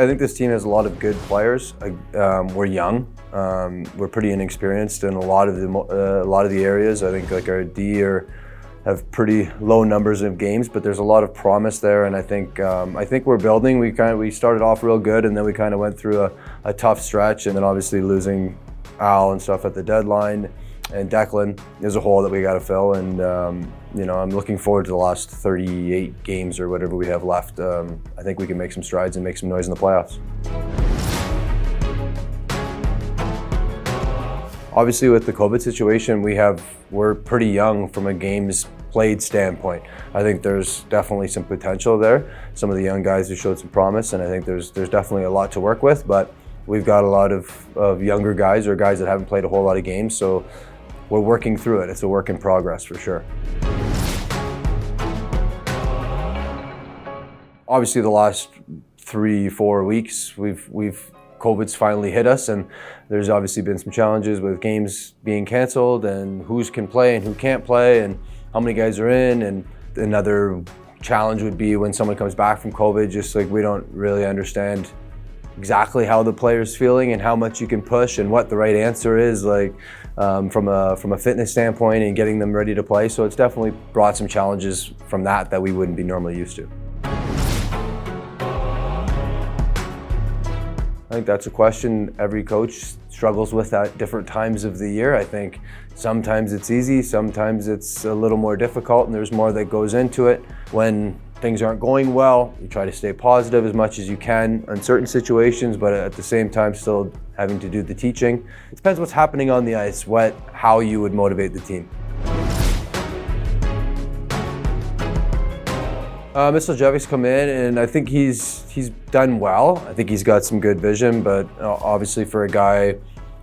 I think this team has a lot of good players. We're young. We're pretty inexperienced in a lot of the areas. I think like our D have pretty low numbers of games, but there's a lot of promise there, and I think we're building. We started off real good, and then we kind of went through a tough stretch, and then obviously losing Al and stuff at the deadline, and Declan is a hole that we got to fill. And I'm looking forward to the last 38 games or whatever we have left. I think we can make some strides and make some noise in the playoffs. Obviously, with the COVID situation, we're pretty young from a games played standpoint. I think there's definitely some potential there. Some of the young guys have showed some promise, and I think there's definitely a lot to work with. But we've got a lot of younger guys or guys that haven't played a whole lot of games, so we're working through it. It's a work in progress for sure. Obviously, the last 3-4 weeks, COVID's finally hit us, and there's obviously been some challenges with games being canceled and who can play and who can't play and how many guys are in. And another challenge would be when someone comes back from COVID, just like we don't really understand exactly how the player's feeling and how much you can push and what the right answer is, like from a fitness standpoint and getting them ready to play. So it's definitely brought some challenges from that we wouldn't be normally used to. I think that's a question every coach struggles with at different times of the year. I think sometimes it's easy, sometimes it's a little more difficult, and there's more that goes into it. When things aren't going well, you try to stay positive as much as you can in certain situations, but at the same time still having to do the teaching. It depends what's happening on the ice, how you would motivate the team. Mr. come in, and I think he's done well. I think he's got some good vision, but obviously for a guy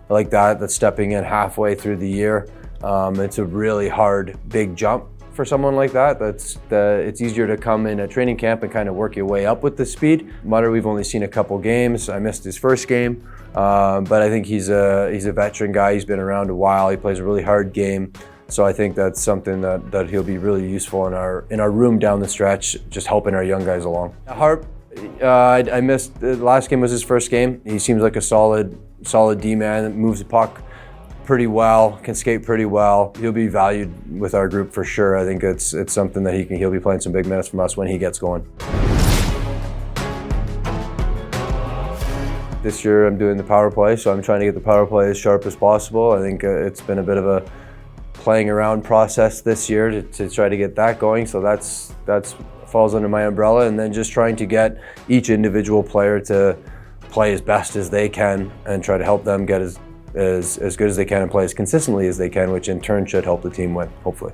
like that's stepping in halfway through the year, it's a really hard, big jump for someone like that. It's easier to come in at training camp and kind of work your way up with the speed. Mutter, we've only seen a couple games. I missed his first game, but I think he's a veteran guy. He's been around a while. He plays a really hard game. So I think that's something that he'll be really useful in our room down the stretch, just helping our young guys along. Harp, I missed, the last game was his first game. He seems like a solid D-man that moves the puck pretty well, can skate pretty well. He'll be valued with our group for sure. I think it's something that he'll be playing some big minutes from us when he gets going. This year I'm doing the power play, so I'm trying to get the power play as sharp as possible. I think it's been a bit of a playing around process this year to try to get that going. So that's falls under my umbrella, and then just trying to get each individual player to play as best as they can and try to help them get as good as they can and play as consistently as they can, which in turn should help the team win, hopefully.